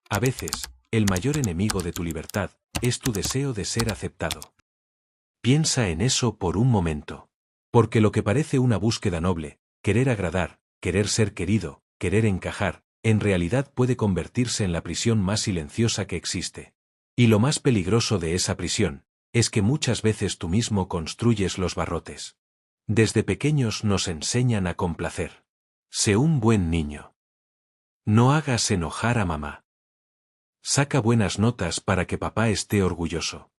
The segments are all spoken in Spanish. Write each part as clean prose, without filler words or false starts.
A veces, el mayor enemigo de tu libertad es tu deseo de ser aceptado. Piensa en eso por un momento. Porque lo que parece una búsqueda noble, querer agradar, querer ser querido, querer encajar, en realidad puede convertirse en la prisión más silenciosa que existe. Y lo más peligroso de esa prisión es que muchas veces tú mismo construyes los barrotes. Desde pequeños nos enseñan a complacer. Sé un buen niño. No hagas enojar a mamá. Saca buenas notas para que papá esté orgulloso.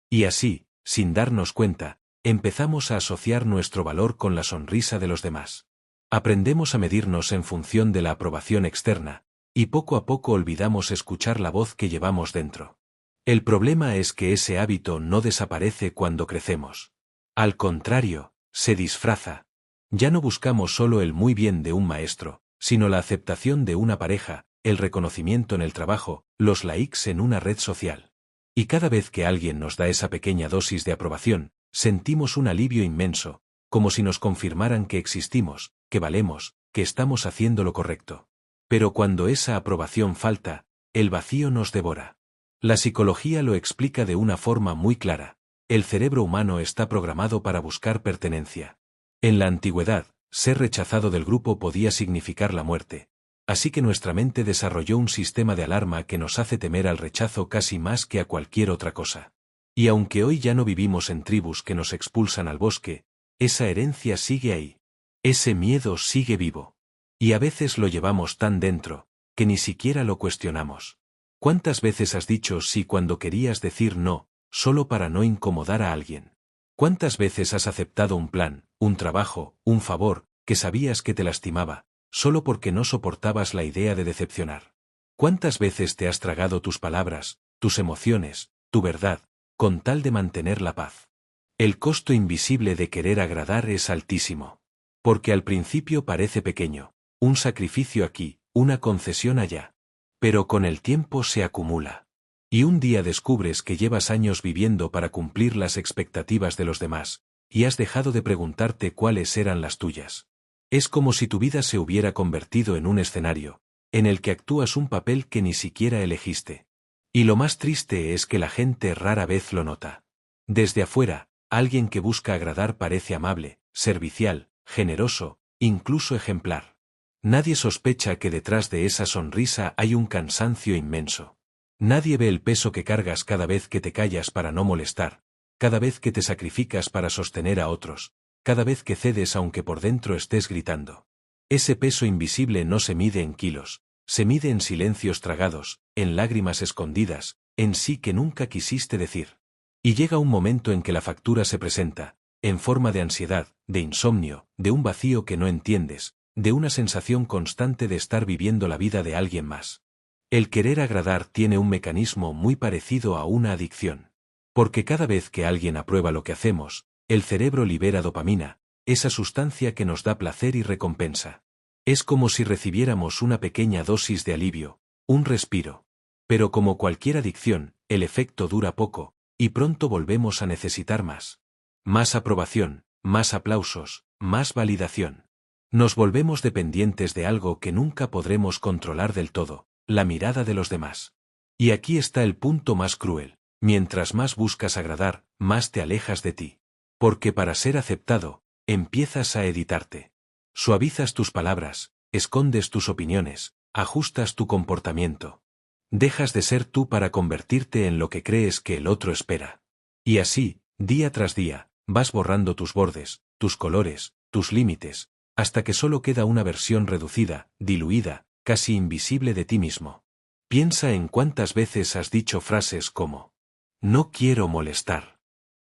Y así, sin darnos cuenta, empezamos a asociar nuestro valor con la sonrisa de los demás. Aprendemos a medirnos en función de la aprobación externa, y poco a poco olvidamos escuchar la voz que llevamos dentro. El problema es que ese hábito no desaparece cuando crecemos. Al contrario, se disfraza. Ya no buscamos solo el muy bien de un maestro, sino la aceptación de una pareja, el reconocimiento en el trabajo, los likes en una red social. Y cada vez que alguien nos da esa pequeña dosis de aprobación, sentimos un alivio inmenso, como si nos confirmaran que existimos, que valemos, que estamos haciendo lo correcto. Pero cuando esa aprobación falta, el vacío nos devora. La psicología lo explica de una forma muy clara. El cerebro humano está programado para buscar pertenencia. En la antigüedad, ser rechazado del grupo podía significar la muerte. Así que nuestra mente desarrolló un sistema de alarma que nos hace temer al rechazo casi más que a cualquier otra cosa. Y aunque hoy ya no vivimos en tribus que nos expulsan al bosque, esa herencia sigue ahí. Ese miedo sigue vivo. Y a veces lo llevamos tan dentro, que ni siquiera lo cuestionamos. ¿Cuántas veces has dicho sí cuando querías decir no, solo para no incomodar a alguien? ¿Cuántas veces has aceptado un plan, un trabajo, un favor, que sabías que te lastimaba, solo porque no soportabas la idea de decepcionar? ¿Cuántas veces te has tragado tus palabras, tus emociones, tu verdad, con tal de mantener la paz? El costo invisible de querer agradar es altísimo. Porque al principio parece pequeño, un sacrificio aquí, una concesión allá. Pero con el tiempo se acumula. Y un día descubres que llevas años viviendo para cumplir las expectativas de los demás, y has dejado de preguntarte cuáles eran las tuyas. Es como si tu vida se hubiera convertido en un escenario, en el que actúas un papel que ni siquiera elegiste. Y lo más triste es que la gente rara vez lo nota. Desde afuera, alguien que busca agradar parece amable, servicial, generoso, incluso ejemplar. Nadie sospecha que detrás de esa sonrisa hay un cansancio inmenso. Nadie ve el peso que cargas cada vez que te callas para no molestar, cada vez que te sacrificas para sostener a otros, cada vez que cedes aunque por dentro estés gritando. Ese peso invisible no se mide en kilos, se mide en silencios tragados, en lágrimas escondidas, en sí que nunca quisiste decir. Y llega un momento en que la factura se presenta, en forma de ansiedad, de insomnio, de un vacío que no entiendes, de una sensación constante de estar viviendo la vida de alguien más. El querer agradar tiene un mecanismo muy parecido a una adicción. Porque cada vez que alguien aprueba lo que hacemos, el cerebro libera dopamina, esa sustancia que nos da placer y recompensa. Es como si recibiéramos una pequeña dosis de alivio, un respiro. Pero como cualquier adicción, el efecto dura poco, y pronto volvemos a necesitar más. Más aprobación, más aplausos, más validación. Nos volvemos dependientes de algo que nunca podremos controlar del todo, la mirada de los demás. Y aquí está el punto más cruel. Mientras más buscas agradar, más te alejas de ti. Porque para ser aceptado, empiezas a editarte. Suavizas tus palabras, escondes tus opiniones, ajustas tu comportamiento. Dejas de ser tú para convertirte en lo que crees que el otro espera. Y así, día tras día, vas borrando tus bordes, tus colores, tus límites, hasta que solo queda una versión reducida, diluida, casi invisible de ti mismo. Piensa en cuántas veces has dicho frases como: no quiero molestar.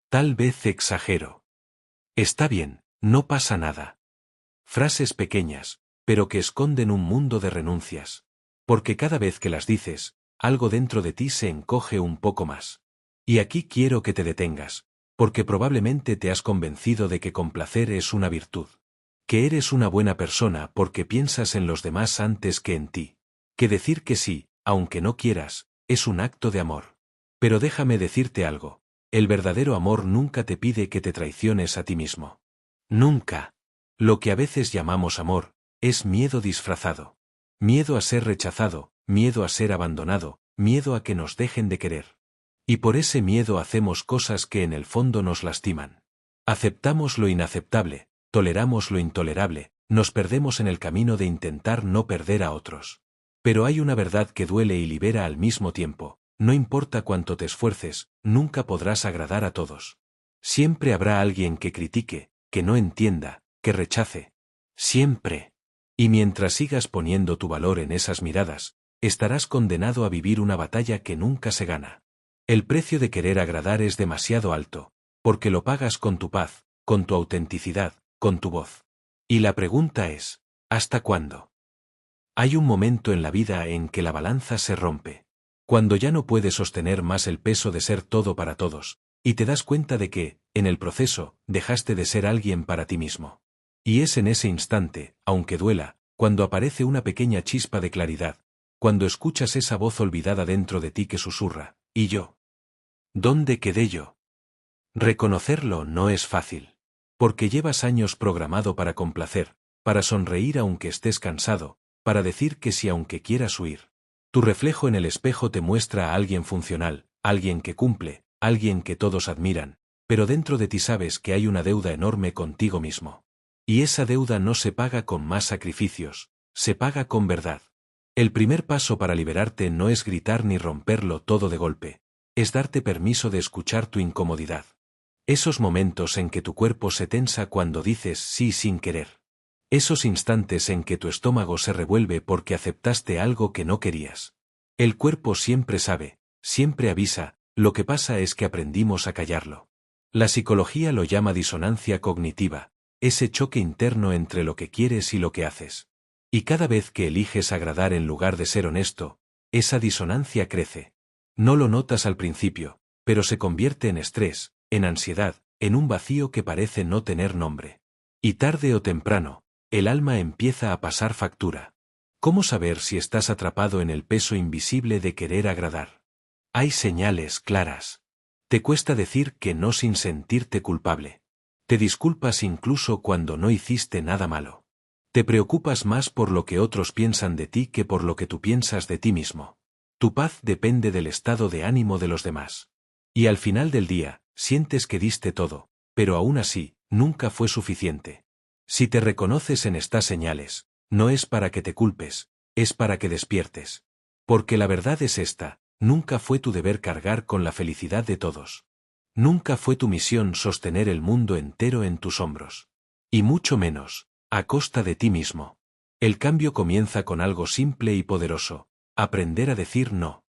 Tal vez exagero. Está bien, no pasa nada. Frases pequeñas, pero que esconden un mundo de renuncias. Porque cada vez que las dices, algo dentro de ti se encoge un poco más. Y aquí quiero que te detengas, porque probablemente te has convencido de que complacer es una virtud. Que eres una buena persona porque piensas en los demás antes que en ti. Que decir que sí, aunque no quieras, es un acto de amor. Pero déjame decirte algo, el verdadero amor nunca te pide que te traiciones a ti mismo. Nunca. Lo que a veces llamamos amor, es miedo disfrazado. Miedo a ser rechazado, miedo a ser abandonado, miedo a que nos dejen de querer. Y por ese miedo hacemos cosas que en el fondo nos lastiman. Aceptamos lo inaceptable, toleramos lo intolerable, nos perdemos en el camino de intentar no perder a otros. Pero hay una verdad que duele y libera al mismo tiempo: no importa cuánto te esfuerces, nunca podrás agradar a todos. Siempre habrá alguien que critique, que no entienda, que rechace. Siempre. Y mientras sigas poniendo tu valor en esas miradas, estarás condenado a vivir una batalla que nunca se gana. El precio de querer agradar es demasiado alto, porque lo pagas con tu paz, con tu autenticidad, con tu voz. Y la pregunta es, ¿hasta cuándo? Hay un momento en la vida en que la balanza se rompe. Cuando ya no puedes sostener más el peso de ser todo para todos, y te das cuenta de que, en el proceso, dejaste de ser alguien para ti mismo. Y es en ese instante, aunque duela, cuando aparece una pequeña chispa de claridad, cuando escuchas esa voz olvidada dentro de ti que susurra: ¿y yo? ¿Dónde quedé yo? Reconocerlo no es fácil. Porque llevas años programado para complacer, para sonreír aunque estés cansado, para decir que sí aunque quieras huir. Tu reflejo en el espejo te muestra a alguien funcional, alguien que cumple, alguien que todos admiran, pero dentro de ti sabes que hay una deuda enorme contigo mismo. Y esa deuda no se paga con más sacrificios, se paga con verdad. El primer paso para liberarte no es gritar ni romperlo todo de golpe, es darte permiso de escuchar tu incomodidad. Esos momentos en que tu cuerpo se tensa cuando dices sí sin querer. Esos instantes en que tu estómago se revuelve porque aceptaste algo que no querías. El cuerpo siempre sabe, siempre avisa, lo que pasa es que aprendimos a callarlo. La psicología lo llama disonancia cognitiva, ese choque interno entre lo que quieres y lo que haces. Y cada vez que eliges agradar en lugar de ser honesto, esa disonancia crece. No lo notas al principio, pero se convierte en estrés, en ansiedad, en un vacío que parece no tener nombre. Y tarde o temprano, el alma empieza a pasar factura. ¿Cómo saber si estás atrapado en el peso invisible de querer agradar? Hay señales claras. Te cuesta decir que no sin sentirte culpable. Te disculpas incluso cuando no hiciste nada malo. Te preocupas más por lo que otros piensan de ti que por lo que tú piensas de ti mismo. Tu paz depende del estado de ánimo de los demás. Y al final del día, sientes que diste todo, pero aún así, nunca fue suficiente. Si te reconoces en estas señales, no es para que te culpes, es para que despiertes. Porque la verdad es esta: nunca fue tu deber cargar con la felicidad de todos. Nunca fue tu misión sostener el mundo entero en tus hombros. Y mucho menos, a costa de ti mismo. El cambio comienza con algo simple y poderoso: aprender a decir no.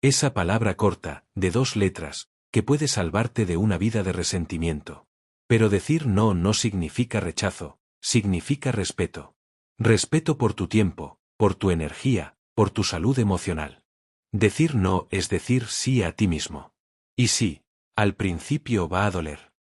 Esa palabra corta, de 2 letras, que puede salvarte de una vida de resentimiento. Pero decir no no significa rechazo, significa respeto. Respeto por tu tiempo, por tu energía, por tu salud emocional. Decir no es decir sí a ti mismo. Y sí, al principio va a doler.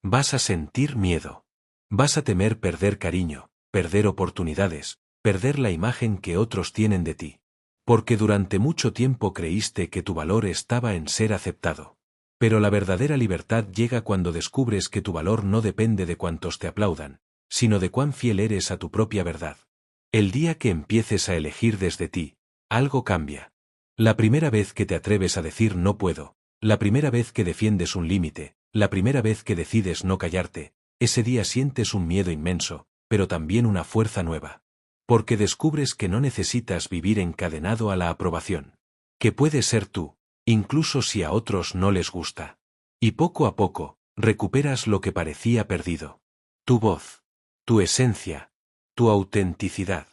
Vas a sentir miedo. Vas a temer perder cariño, perder oportunidades, perder la imagen que otros tienen de ti. Porque durante mucho tiempo creíste que tu valor estaba en ser aceptado. Pero la verdadera libertad llega cuando descubres que tu valor no depende de cuantos te aplaudan, sino de cuán fiel eres a tu propia verdad. El día que empieces a elegir desde ti, algo cambia. La primera vez que te atreves a decir no puedo, la primera vez que defiendes un límite, la primera vez que decides no callarte, ese día sientes un miedo inmenso, pero también una fuerza nueva. Porque descubres que no necesitas vivir encadenado a la aprobación. Que puedes ser tú, incluso si a otros no les gusta. Y poco a poco, recuperas lo que parecía perdido. Tu voz, tu esencia, tu autenticidad.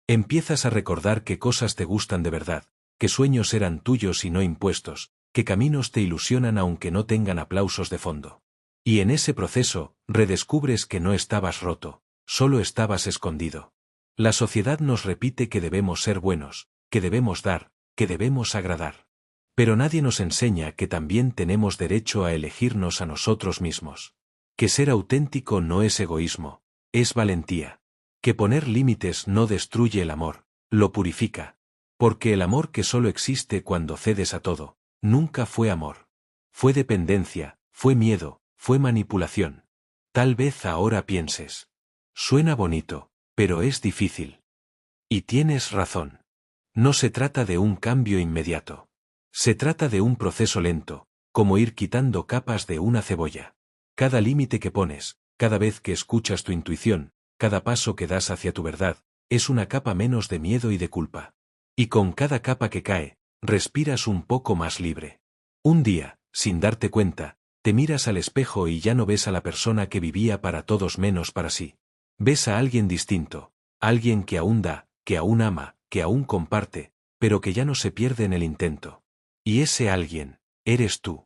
Empiezas a recordar qué cosas te gustan de verdad, qué sueños eran tuyos y no impuestos, qué caminos te ilusionan aunque no tengan aplausos de fondo. Y en ese proceso, redescubres que no estabas roto, solo estabas escondido. La sociedad nos repite que debemos ser buenos, que debemos dar, que debemos agradar. Pero nadie nos enseña que también tenemos derecho a elegirnos a nosotros mismos. Que ser auténtico no es egoísmo, es valentía. Que poner límites no destruye el amor, lo purifica. Porque el amor que solo existe cuando cedes a todo, nunca fue amor. Fue dependencia, fue miedo, fue manipulación. Tal vez ahora pienses: suena bonito, pero es difícil. Y tienes razón. No se trata de un cambio inmediato. Se trata de un proceso lento, como ir quitando capas de una cebolla. Cada límite que pones, cada vez que escuchas tu intuición, cada paso que das hacia tu verdad, es una capa menos de miedo y de culpa. Y con cada capa que cae, respiras un poco más libre. Un día, sin darte cuenta, te miras al espejo y ya no ves a la persona que vivía para todos menos para sí. Ves a alguien distinto, alguien que aún da, que aún ama, que aún comparte, pero que ya no se pierde en el intento. Y ese alguien, eres tú.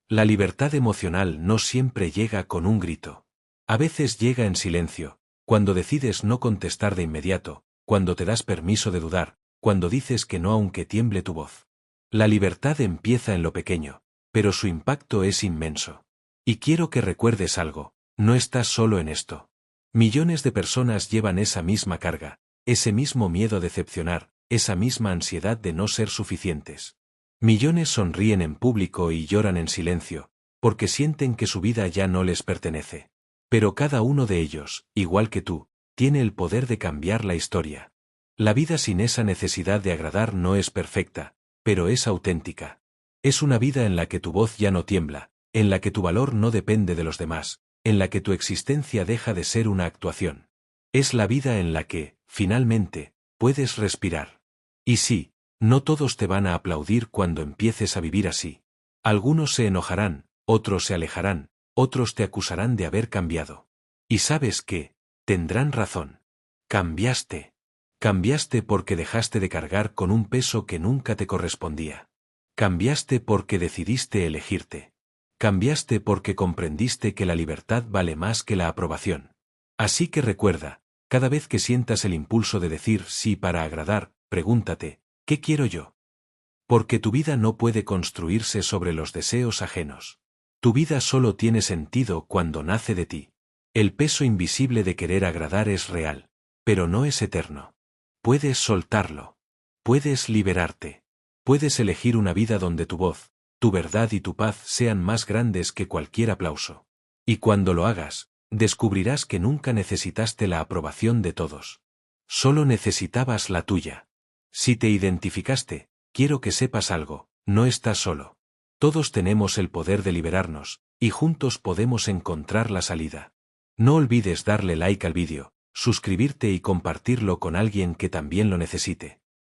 La libertad emocional no siempre llega con un grito. A veces llega en silencio, cuando decides no contestar de inmediato, cuando te das permiso de dudar, cuando dices que no aunque tiemble tu voz. La libertad empieza en lo pequeño, pero su impacto es inmenso. Y quiero que recuerdes algo, no estás solo en esto. Millones de personas llevan esa misma carga, ese mismo miedo a decepcionar, esa misma ansiedad de no ser suficientes. Millones sonríen en público y lloran en silencio, porque sienten que su vida ya no les pertenece. Pero cada uno de ellos, igual que tú, tiene el poder de cambiar la historia. La vida sin esa necesidad de agradar no es perfecta, pero es auténtica. Es una vida en la que tu voz ya no tiembla, en la que tu valor no depende de los demás, en la que tu existencia deja de ser una actuación. Es la vida en la que, finalmente, puedes respirar. Y sí, no todos te van a aplaudir cuando empieces a vivir así. Algunos se enojarán, otros se alejarán, otros te acusarán de haber cambiado. Y sabes qué, tendrán razón. Cambiaste. Cambiaste porque dejaste de cargar con un peso que nunca te correspondía. Cambiaste porque decidiste elegirte. Cambiaste porque comprendiste que la libertad vale más que la aprobación. Así que recuerda, cada vez que sientas el impulso de decir sí para agradar, pregúntate, ¿qué quiero yo? Porque tu vida no puede construirse sobre los deseos ajenos. Tu vida solo tiene sentido cuando nace de ti. El peso invisible de querer agradar es real, pero no es eterno. Puedes soltarlo. Puedes liberarte. Puedes elegir una vida donde tu voz, tu verdad y tu paz sean más grandes que cualquier aplauso. Y cuando lo hagas, descubrirás que nunca necesitaste la aprobación de todos. Solo necesitabas la tuya. Si te identificaste, quiero que sepas algo, no estás solo. Todos tenemos el poder de liberarnos, y juntos podemos encontrar la salida. No olvides darle like al vídeo, suscribirte y compartirlo con alguien que también lo necesite.